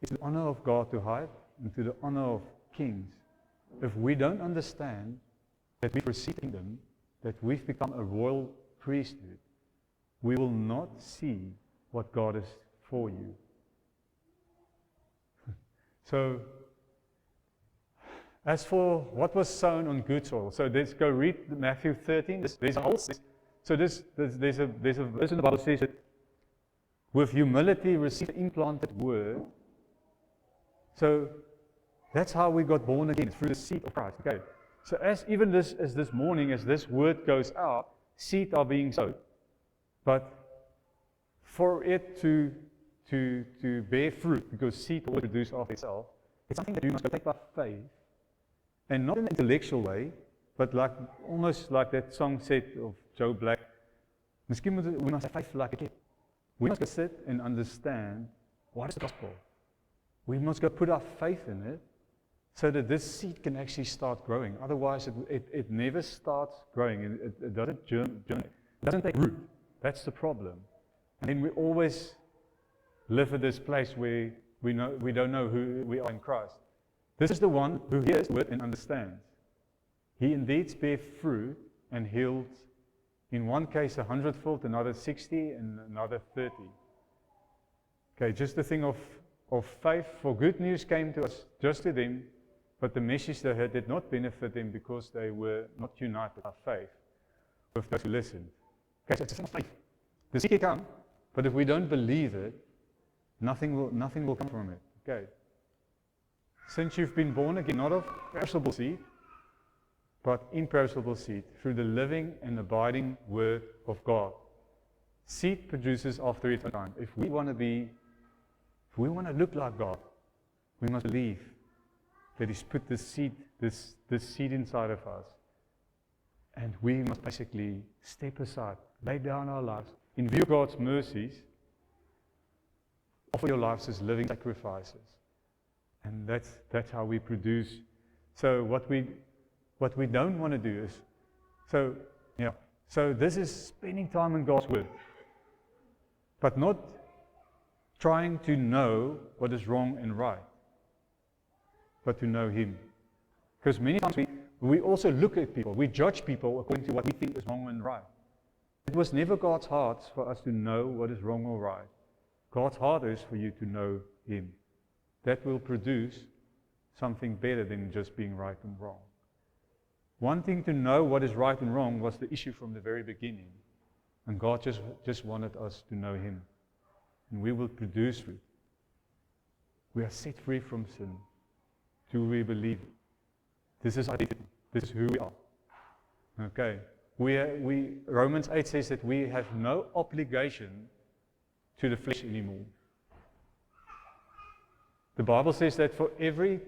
it's the honor of God to hide and to the honor of kings. If we don't understand that we've received the kingdom, that we've become a royal priesthood, we will not see what God is for you. So, as for what was sown on good soil, so let's go read Matthew 13. There's a verse in the Bible says that with humility receive the implanted word. So that's how we got born again, through the seed of Christ. Okay. So as this morning, as this word goes out, seed are being sowed. But for it to bear fruit, because seed will produce of itself, it's something that you must go take by faith, and not in an intellectual way, but almost like that song said of Joe Black. Miskien we must have faith like a kid. We must go sit and understand what is the gospel. We must go put our faith in it, so that this seed can actually start growing. Otherwise, it never starts growing. It doesn't germinate. It doesn't take root. That's the problem. And then we always live at this place where we don't know who we are in Christ. This is the one who hears the word and understands. He indeed bears fruit and yields, in one case 100-fold, another 60, and another 30. Okay, just the thing of faith. For good news came to us, just to them, but the message they heard did not benefit them, because they were not united by faith with those who listened. Okay, so it's a faith. The seed can come, but if we don't believe it, nothing will come from it. Okay. Since you've been born again, not of perishable seed, but imperishable seed, through the living and abiding Word of God. Seed produces after its own time. If we want to look like God, we must believe that He's put this seed inside of us. And we must basically step aside, lay down our lives, in view of God's mercies, offer your lives as living sacrifices. And that's how we produce. So what we don't want to do is, so Yeah. So this is spending time in God's Word. But not trying to know what is wrong and right, but to know Him. Because many times we also look at people, we judge people according to what we think is wrong and right. It was never God's heart for us to know what is wrong or right. God's heart is for you to know Him. That will produce something better than just being right and wrong. Wanting to know what is right and wrong was the issue from the very beginning. And God just wanted us to know Him. And we will produce fruit. We are set free from sin. Do we believe it? This is identity. This is who we are. Okay. Romans 8 says that we have no obligation to the flesh anymore. The Bible says that for every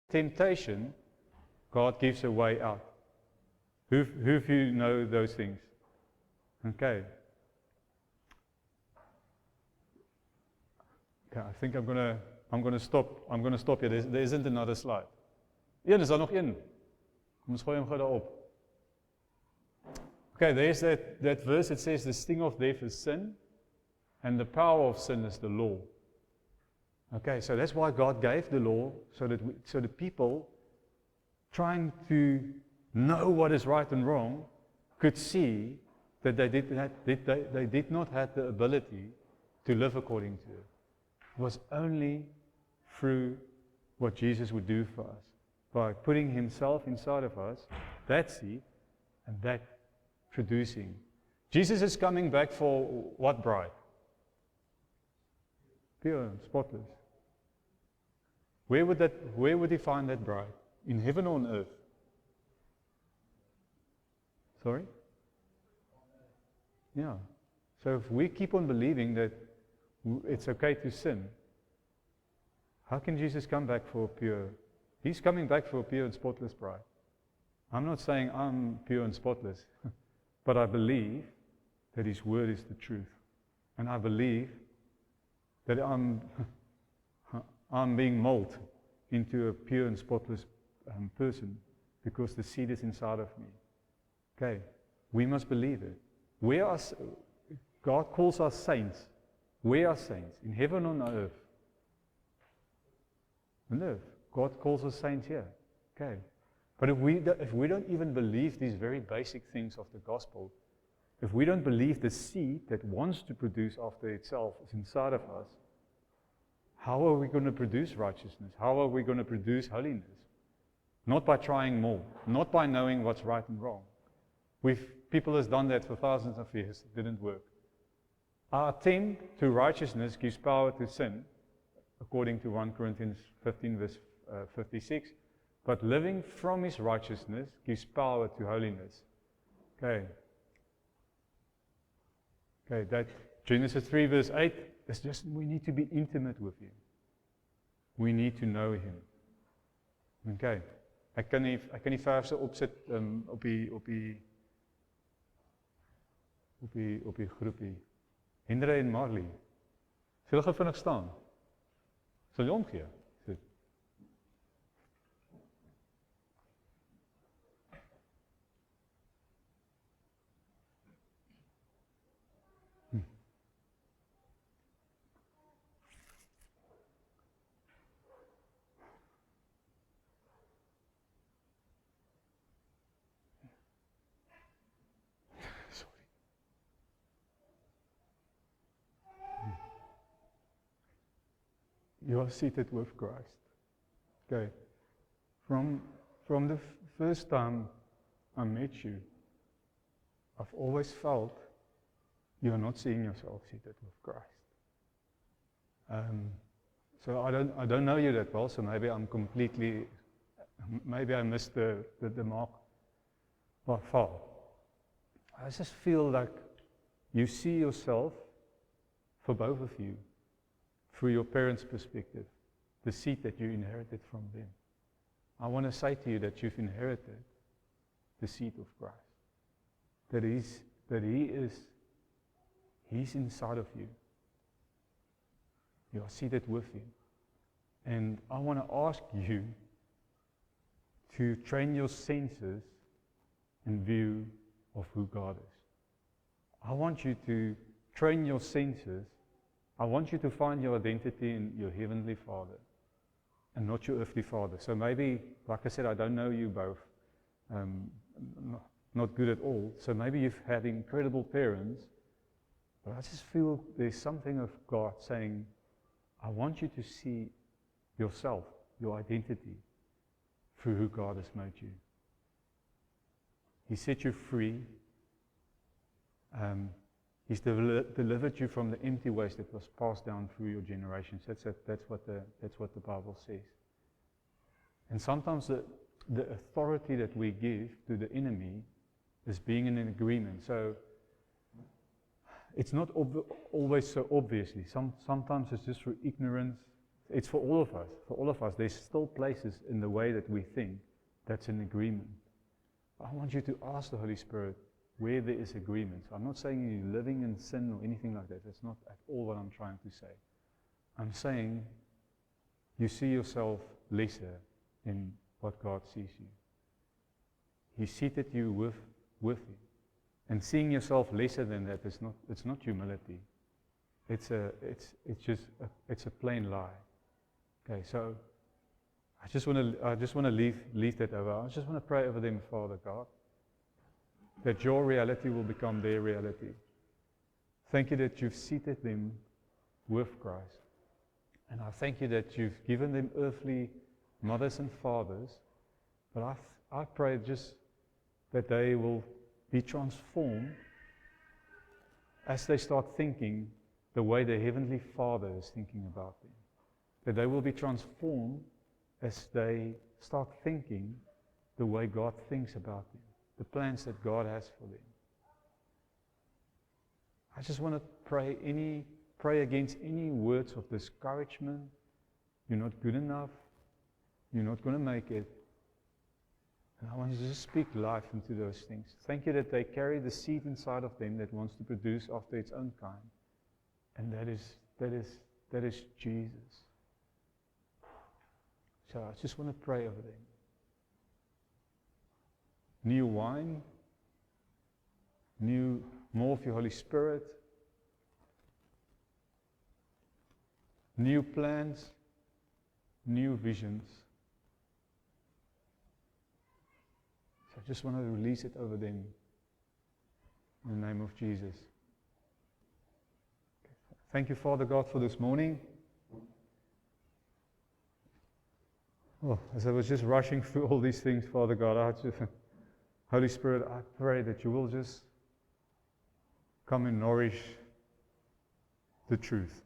temptation, God gives a way out. Who of you know those things? Okay. Okay, I think I'm gonna stop. I'm gonna stop here. There isn't another slide. Is daar nog een? Kom ons gooi hom gou daarop. Okay, there's that verse that says the sting of death is sin, and the power of sin is the law. Okay, so that's why God gave the law, so the people trying to know what is right and wrong could see that they did not have the ability to live according to it. It was only through what Jesus would do for us, by putting Himself inside of us, that seed, and that producing. Jesus is coming back for what bride? Pure and spotless. Where would He find that bride? In heaven or on earth? Sorry? Yeah. So if we keep on believing that it's okay to sin, how can Jesus come back for a pure? He's coming back for a pure and spotless bride. I'm not saying I'm pure and spotless, but I believe that His word is the truth. And I believe that I'm being molded into a pure and spotless person because the seed is inside of me. Okay, we must believe it. God calls us saints. We are saints in heaven or on earth. On earth. God calls us saints here. Okay. But if we don't even believe these very basic things of the gospel, if we don't believe the seed that wants to produce after itself is inside of us, how are we going to produce righteousness? How are we going to produce holiness? Not by trying more, not by knowing what's right and wrong. People have done that for thousands of years. It didn't work. Our attempt to righteousness gives power to sin, according to 1 Corinthians 15 verse 56. But living from His righteousness gives power to holiness. Okay, that Genesis 3 verse 8 is just, we need to be intimate with Him. We need to know Him. Okay, Ek kan die verse opsit op die groepie. Henry en Marley. Sal julle vinnig staan? Sal jy omgee? Goed. Sorry. You are seated with Christ. Okay. From the first time I met you, I've always felt you are not seeing yourself seated with Christ. So I don't know you that well, so maybe I missed the mark by far. I just feel like you see yourself, for both of you, through your parents' perspective, the seed that you inherited from them. I want to say to you that you've inherited the seed of Christ. He's inside of you. You are seated with Him. And I want to ask you to train your senses in view of who God is. I want you to train your senses. I want you to find your identity in your Heavenly Father and not your earthly father. So maybe, like I said, I don't know you both. Not good at all. So maybe you've had incredible parents, but I just feel there's something of God saying, I want you to see yourself, your identity, through who God has made you. He set you free. He's delivered you from the empty waste that was passed down through your generations. That's what the Bible says. And sometimes the authority that we give to the enemy is being in an agreement. So it's not always so obviously. Sometimes it's just through ignorance. It's for all of us. For all of us, there's still places in the way that we think that's an agreement. I want you to ask the Holy Spirit where there is agreement. I'm not saying you're living in sin or anything like that. That's not at all what I'm trying to say. I'm saying you see yourself lesser in what God sees you. He seated you with Him. And seeing yourself lesser than that it's not humility. It's a plain lie. Okay, so I just want to leave that over. I just want to pray over them, Father God, that your reality will become their reality. Thank you that you've seated them with Christ. And I thank you that you've given them earthly mothers and fathers. But I pray just that they will be transformed as they start thinking the way the Heavenly Father is thinking about them. That they will be transformed as they start thinking the way God thinks about them, the plans that God has for them. I just want to pray against any words of discouragement. You're not good enough. You're not going to make it. And I want to just speak life into those things. Thank you that they carry the seed inside of them that wants to produce after its own kind. And that is Jesus. So I just want to pray over them. New wine, more of your Holy Spirit, new plans, new visions. So I just want to release it over them in the name of Jesus. Thank you, Father God, for this morning. Oh, as I was just rushing through all these things, Father God, Holy Spirit, I pray that you will just come and nourish the truth.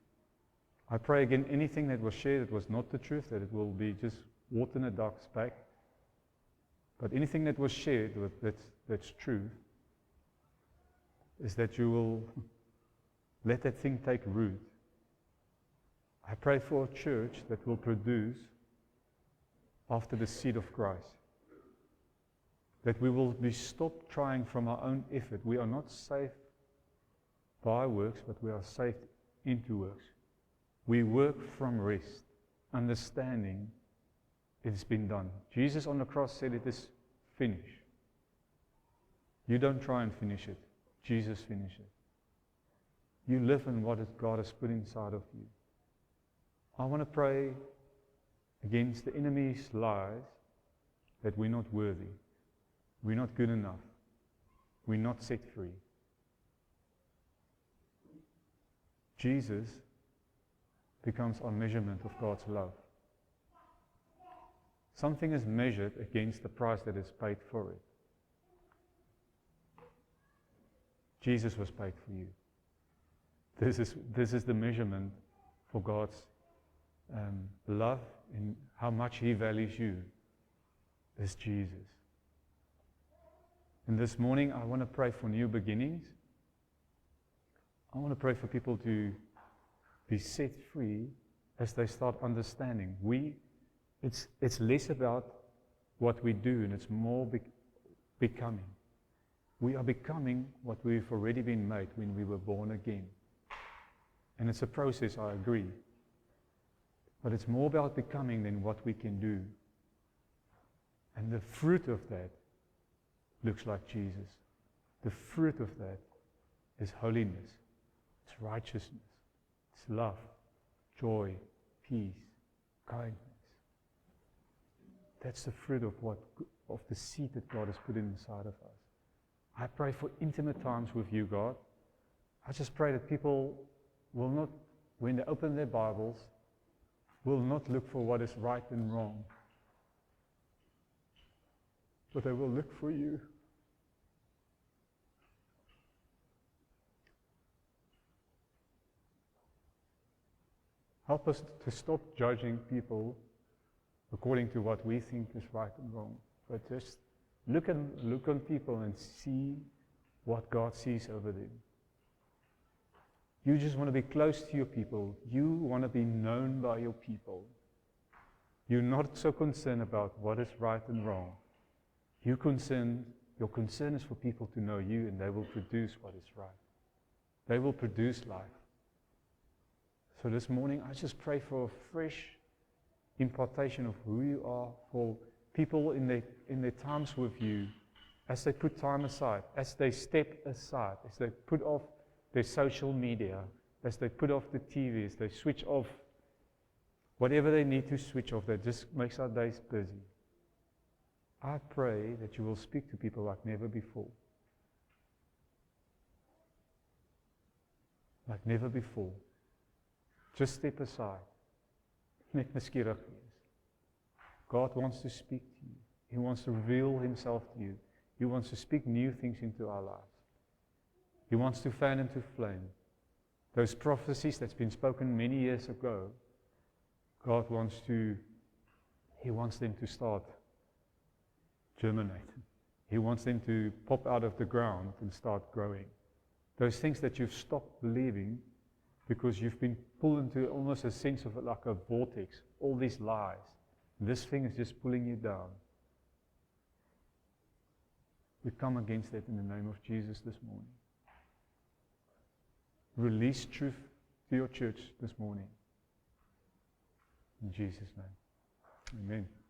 I pray again, anything that was shared that was not the truth, that it will be just water in a duck's back. But anything that was shared that's true, is that you will let that thing take root. I pray for a church that will produce after the seed of Christ. that we will be stopped trying from our own effort. We are not saved by works, but we are saved into works. We work from rest, understanding it's been done. Jesus on the cross said it is finished. You don't try and finish it. Jesus finished it. You live in what God has put inside of you. I want to pray against the enemy's lies that we're not worthy. We're not good enough. We're not set free. Jesus becomes our measurement of God's love. Something is measured against the price that is paid for it. Jesus was paid for you. This is the measurement for God's love and how much He values you, is Jesus. And this morning I want to pray for new beginnings. I want to pray for people to be set free as they start understanding. It's less about what we do and it's more becoming. We are becoming what we've already been made when we were born again. And it's a process, I agree. But it's more about becoming than what we can do. And the fruit of that looks like Jesus. The fruit of that is holiness. It's righteousness. It's love, joy, peace, kindness. That's the fruit of the seed that God has put inside of us. I pray for intimate times with you, God. I just pray that people will not, when they open their Bibles, will not look for what is right and wrong, but they will look for you. Help us to stop judging people according to what we think is right and wrong, but just look on people and see what God sees over them. You just want to be close to your people. You want to be known by your people. You're not so concerned about what is right and wrong. Your concern is for people to know you, and they will produce what is right. They will produce life. So this morning, I just pray for a fresh impartation of who you are, for people in their times with you, as they put time aside, as they step aside, as they put off their social media, as they put off the TVs, they switch off whatever they need to switch off that just makes our days busy. I pray that you will speak to people like never before. Like never before. Just step aside. Net nuuskierig wees. God wants to speak to you. He wants to reveal Himself to you. He wants to speak new things into our lives. He wants to fan into flame those prophecies that's been spoken many years ago. God wants them to start germinating. He wants them to pop out of the ground and start growing. Those things that you've stopped believing because you've been pulled into almost a sense of like a vortex, all these lies. This thing is just pulling you down. We come against that in the name of Jesus this morning. Release truth to your church this morning. In Jesus' name. Amen.